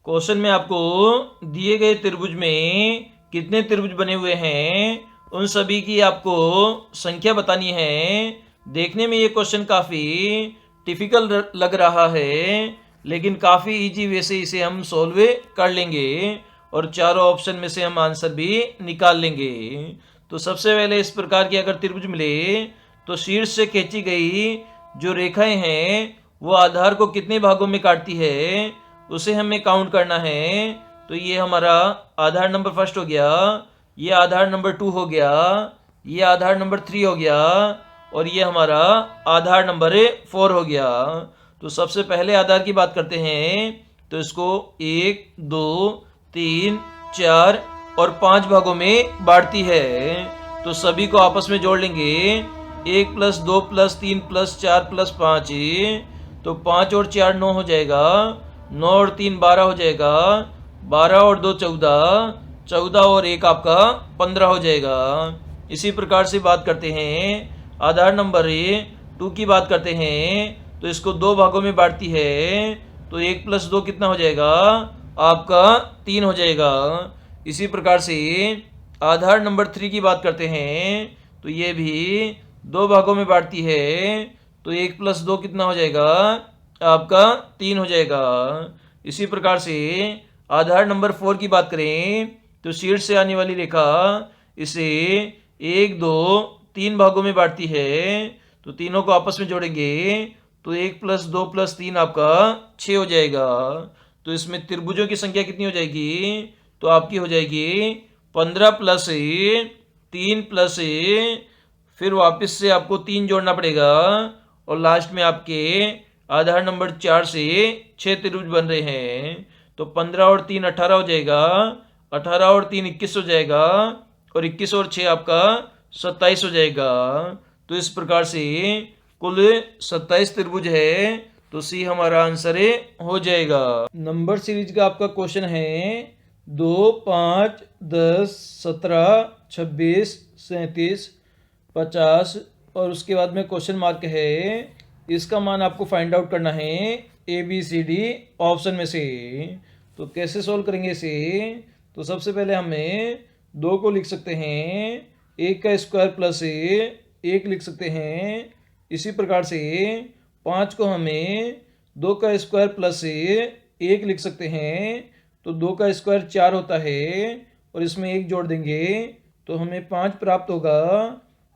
Question में आपको दिए गए त्रिभुज में कितने त्रिभुज बने हुए हैं उन सभी की आपको संख्या बतानी है। देखने में ये क्वेश्चन काफ़ी टिपिकल लग रहा है, लेकिन काफ़ी इजी वे से इसे हम सॉल्व कर लेंगे और चारों ऑप्शन में से हम आंसर भी निकाल लेंगे। तो सबसे पहले इस प्रकार की अगर त्रिभुज मिले तो शीर्ष से खींची गई जो रेखाएं हैं वो आधार को कितने भागों में काटती है उसे हमें काउंट करना है। तो ये हमारा आधार नंबर फर्स्ट हो गया, ये आधार नंबर 2 हो गया, ये आधार नंबर 3 हो गया और ये हमारा आधार नंबर 4 हो गया। तो सबसे पहले आधार की बात करते हैं तो इसको 1, 2, 3, 4 और 5 भागों में बांटती है। तो सभी को आपस में जोड़ लेंगे, 1 + 2 + 3 + 4 + 5। तो 5 और 4 9 हो जाएगा, 9 और 3 12 हो जाएगा, 12 और 2 14, 14 और 1 आपका 15 हो जाएगा। इसी प्रकार से बात करते हैं आधार नंबर 2 की बात करते हैं तो इसको 2 भागों में बांटती है। तो 1 + 2 कितना हो जाएगा आपका 3 हो जाएगा। इसी प्रकार से आधार नंबर 3 की बात करते हैं तो ये भी 2 भागों में बांटती है। तो 1 + 2 कितना हो जाएगा आपका 3 हो जाएगा। इसी प्रकार से आधार नंबर 4 की बात करें तो शीर्ष से आने वाली रेखा इसे 1, 2, 3 भागों में बांटती है। तो तीनों को आपस में जोड़ेंगे तो 1 + 2 + 3 आपका 6 हो जाएगा। तो इसमें त्रिभुजों की संख्या कितनी हो जाएगी तो आपकी हो जाएगी 15 + 3 + फिर वापस से आपको 3 जोड़ना पड़ेगा और लास्ट में आपके आधार नंबर 4 से 6 त्रिभुज बन रहे हैं। तो 15 और 3 18 हो जाएगा, 18 और 3 21 हो जाएगा और 21 और 6 आपका 27 हो जाएगा। तो इस प्रकार से कुल 27 त्रिभुज है। तो सी हमारा आंसर हो जाएगा। नंबर सीरीज का आपका क्वेश्चन है 2, 5, 10, 17, 26, 37, 50 और उसके बाद में क्वेश्चन मार्क है। इसका मान आपको फाइंड आउट करना है ABCD ऑप्शन में से। तो कैसे सॉल्व करेंगे इसे? तो सबसे पहले हमें 2 को लिख सकते हैं 1 का स्क्वायर प्लस 1 लिख सकते हैं। इसी प्रकार से 5 को हमें 2 का स्क्वायर प्लस 1 लिख सकते हैं। तो 2 का स्क्वायर 4 होता है और इसमें 1 जोड़ देंगे तो हमें 5 प्राप्त होगा।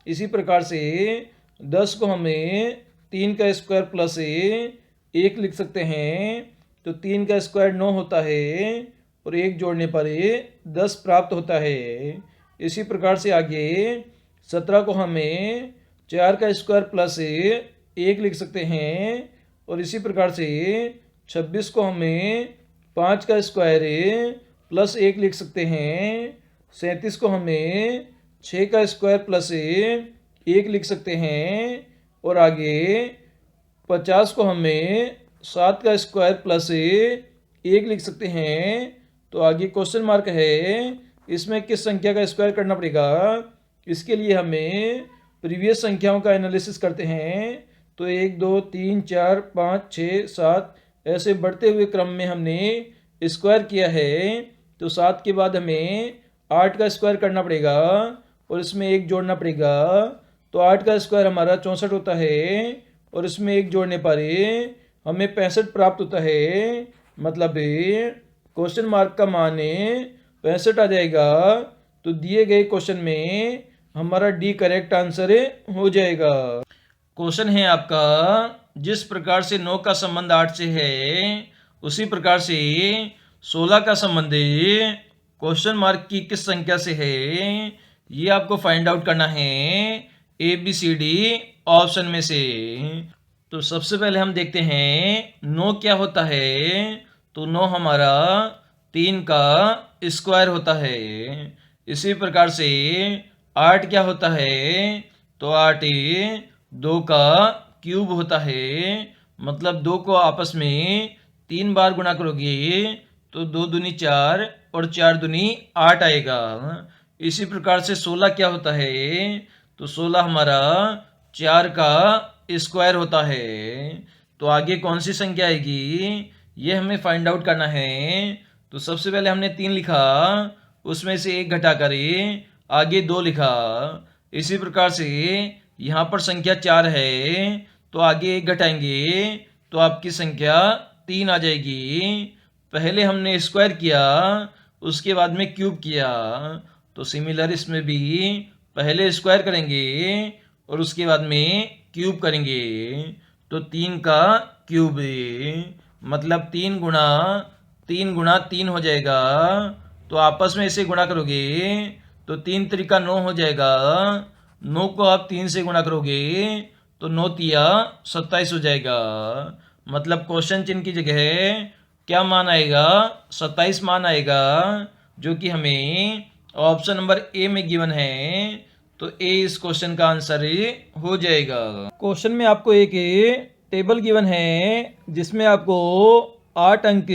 इसी प्रकार से 10 को हमें 3 का स्क्वायर प्लस 1 लिख सकते हैं। तो 3 का स्क्वायर 9 होता है और 1 जोड़ने पर 10 प्राप्त होता है। इसी प्रकार से आगे 17 को हमें 4 का स्क्वायर प्लस 1 लिख सकते हैं और इसी प्रकार से 26 को हमें 5 का स्क्वायर प्लस 1 लिख सकते हैं। 37 को हमें 6 का स्क्वायर प्लस 1 लिख सकते हैं और आगे 50 को हमें 7 का स्क्वायर प्लस 1 लिख सकते हैं। तो आगे क्वेश्चन मार्क है, इसमें किस संख्या का स्क्वायर करना पड़ेगा? इसके लिए हमें प्रीवियस संख्याओं का एनालिसिस करते हैं। तो 1, 2, 3, 4, 5, 6, 7 ऐसे बढ़ते हुए क्रम में हमने स्क्वायर किया है। तो 7 के बाद हमें 8 का स्क्वायर करना पड़ेगा और इसमें 1 जोड़ना पड़ेगा। तो 8 का स्क्वायर हमारा 64 होता है और इसमें 1 जोड़ने पर हमें 65 प्राप्त होता है। मतलब क्वेश्चन मार्क का मान 65 आ जाएगा। तो दिए गए क्वेश्चन में हमारा डी करेक्ट आंसर हो जाएगा। क्वेश्चन है आपका, जिस प्रकार से 9 का संबंध 8 से है उसी प्रकार से 16 का संबंध क्वेश्चन मार्क की किस संख्या से है, ये आपको फाइंड आउट करना है ABCD ऑप्शन में से। तो सबसे पहले हम देखते हैं 9 क्या होता है। तो 9 हमारा 3 का स्क्वायर होता है। इसी प्रकार से 8 क्या होता है? तो 8 2 का क्यूब होता है। मतलब 2 को आपस में 3 बार गुणा करोगे तो 2 दूनी 4 और 4 दूनी 8 आएगा। इसी प्रकार से 16 क्या होता है? तो 16 हमारा 4 का स्क्वायर होता है। तो आगे कौन सी संख्या आएगी? ये हमें फाइंड आउट करना है। तो सबसे पहले हमने 3 लिखा, उसमें से 1 घटा कर आगे 2 लिखा। इसी प्रकार से यहाँ पर संख्या 4 है, तो आगे 1 घटाएंगे तो आपकी संख्या 3 आ जाएगी। पहले हमने स्क्वायर किया, उसके बाद में क्यूब किया, तो सिमिलर इसमें भी पहले स्क्वायर करेंगे और उसके बाद में क्यूब करेंगे। तो 3 का क्यूब मतलब 3 गुणा 3 हो जाएगा। तो आपस में इसे गुणा करोगे तो 3 त्रिका 9 हो जाएगा। 9 को आप 3 से गुणा करोगे तो 9 तिया 27 हो जाएगा। मतलब क्वेश्चन चिन्ह की जगह क्या मान आएगा? 27 मान आएगा, जो कि हमें ऑप्शन नंबर ए में गिवन है। तो ए इस क्वेश्चन का आंसर हो जाएगा। क्वेश्चन में आपको एक टेबल गिवन है जिसमें आपको 8 अंक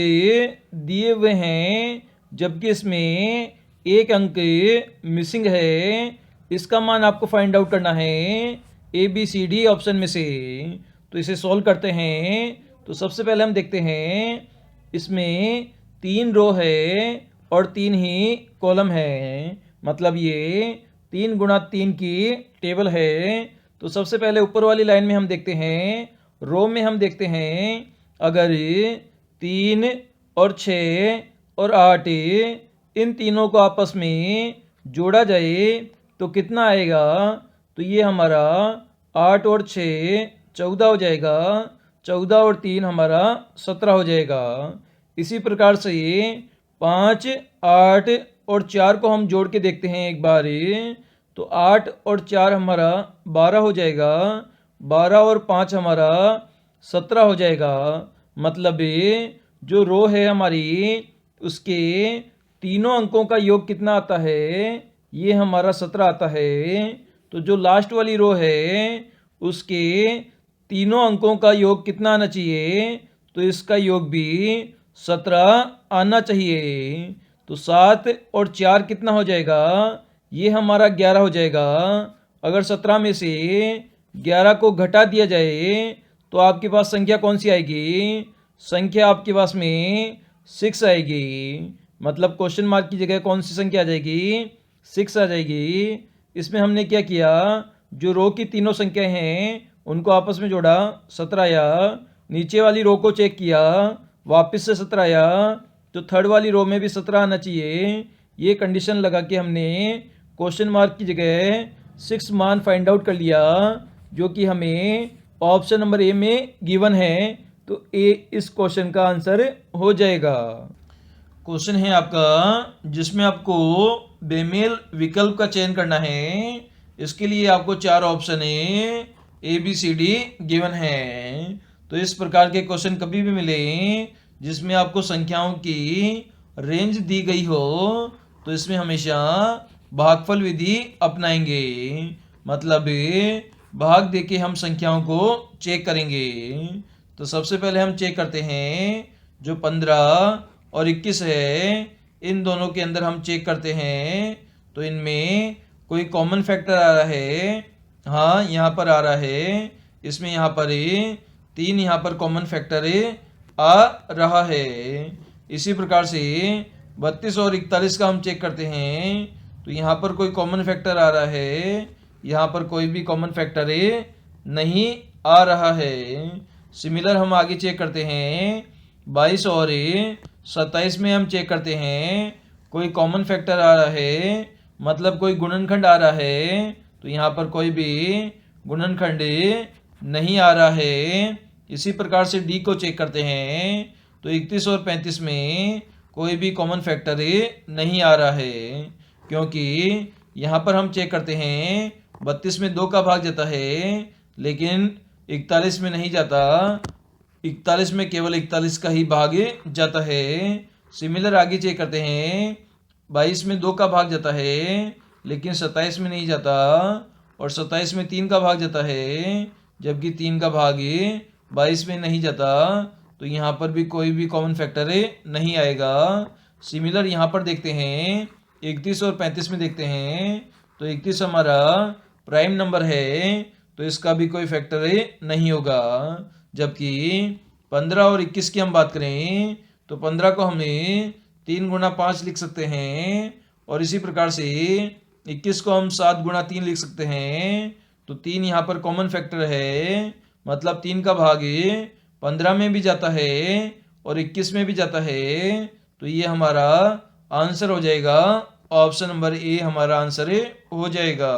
दिए हुए हैं, जबकि इसमें 1 अंक मिसिंग है। इसका मान आपको फाइंड आउट करना है A B C D option में से। तो इसे सॉल्व करते हैं। तो सबसे पहले हम देखते हैं, इसमें 3 रो है और 3 ही कॉलम है। मतलब ये 3 गुणा 3 की टेबल है। तो सबसे पहले ऊपर वाली लाइन में हम देखते हैं, रो में हम देखते हैं अगर 3 और 6 और 8 इन तीनों को आपस में जोड़ा जाए तो कितना आएगा? तो ये हमारा 8 और 6 14 हो जाएगा। 14 और 3 हमारा 17 हो जाएगा। इसी प्रकार से 5, 8 और 4 को हम जोड़ के देखते हैं एक बार। तो 8 और 4 हमारा 12 हो जाएगा। 12 और 5 हमारा 17 हो जाएगा। मतलब जो रो है हमारी, उसके तीनों अंकों का योग कितना आता है? ये हमारा 17 आता है। तो जो लास्ट वाली रो है उसके तीनों अंकों का योग कितना आना चाहिए? तो इसका योग भी 17 आना चाहिए। तो 7 और 4 कितना हो जाएगा? ये हमारा 11 हो जाएगा। अगर 17 में से 11 को घटा दिया जाए तो आपके पास संख्या कौन सी आएगी? संख्या आपके पास में 6 आएगी। मतलब क्वेश्चन मार्क की जगह कौन सी संख्या आ जाएगी? 6 आ जाएगी। इसमें हमने क्या किया, जो रो की तीनों संख्याएं हैं उनको आपस में जोड़ा, 17 आया। नीचे वाली रो को चेक किया, वापस से 17 आया। तो थर्ड वाली रो में भी 17 आना चाहिए। ये कंडीशन लगा के हमने क्वेश्चन मार्क की जगह 6 मान फाइंड आउट कर लिया, जो कि हमें ऑप्शन नंबर ए में गिवन है। तो ए इस क्वेश्चन का आंसर हो जाएगा। क्वेश्चन है आपका जिसमें आपको बेमेल विकल्प का चयन करना है। इसके लिए आपको 4 option A B C D given है। तो इस प्रकार के क्वेश्चन कभी भी मिले जिसमें आपको संख्याओं की रेंज दी गई हो, तो इसमें हमेशा भागफल विधि अपनाएंगे। मतलब भाग देके हम संख्याओं को चेक करेंगे। तो सबसे पहले हम चेक करते हैं, जो 15 और 21 है, इन दोनों के अंदर हम चेक करते हैं तो इनमें कोई कॉमन फैक्टर आ रहा है। हाँ, यहाँ पर आ रहा है। इसमें यहाँ पर 3 यहाँ पर कॉमन फैक्टर आ रहा है। इसी प्रकार से 32 और 41 का हम चेक करते हैं तो यहाँ पर कोई कॉमन फैक्टर आ रहा है, यहाँ पर कोई भी कॉमन फैक्टर नहीं आ रहा है। सिमिलर हम आगे चेक करते हैं, 22 और 27 में हम चेक करते हैं कोई कॉमन फैक्टर आ रहा है, मतलब कोई गुणनखंड आ रहा है। तो यहाँ पर कोई भी गुणनखंड नहीं आ रहा है। इसी प्रकार से डी को चेक करते हैं तो 31 और 35 में कोई भी कॉमन फैक्टर नहीं आ रहा है, क्योंकि यहाँ पर हम चेक करते हैं 32 में 2 का भाग जाता है, लेकिन 41 में नहीं जाता। 41 में केवल 41 का ही भाग जाता है। सिमिलर आगे चेक करते हैं, 22 में 2 का भाग जाता है, लेकिन 27 में नहीं जाता। और 27 में 3 का भाग जाता है, जबकि 3 का भाग 22 में नहीं जाता। तो यहाँ पर भी कोई भी कॉमन फैक्टर नहीं आएगा। सिमिलर यहाँ पर देखते हैं, 31 और 35 में देखते हैं तो 31 हमारा प्राइम नंबर है, तो इसका भी कोई फैक्टर नहीं होगा। जबकि 15 और 21 की हम बात करें तो 15 को हमें 3 गुना 5 लिख सकते हैं, और इसी प्रकार से 21 को हम 7 गुना 3 लिख सकते हैं। तो 3 यहाँ पर कॉमन फैक्टर है, मतलब 3 का भाग 15 में भी जाता है और 21 में भी जाता है। तो ये हमारा आंसर हो जाएगा, ऑप्शन नंबर ए हमारा आंसर हो जाएगा।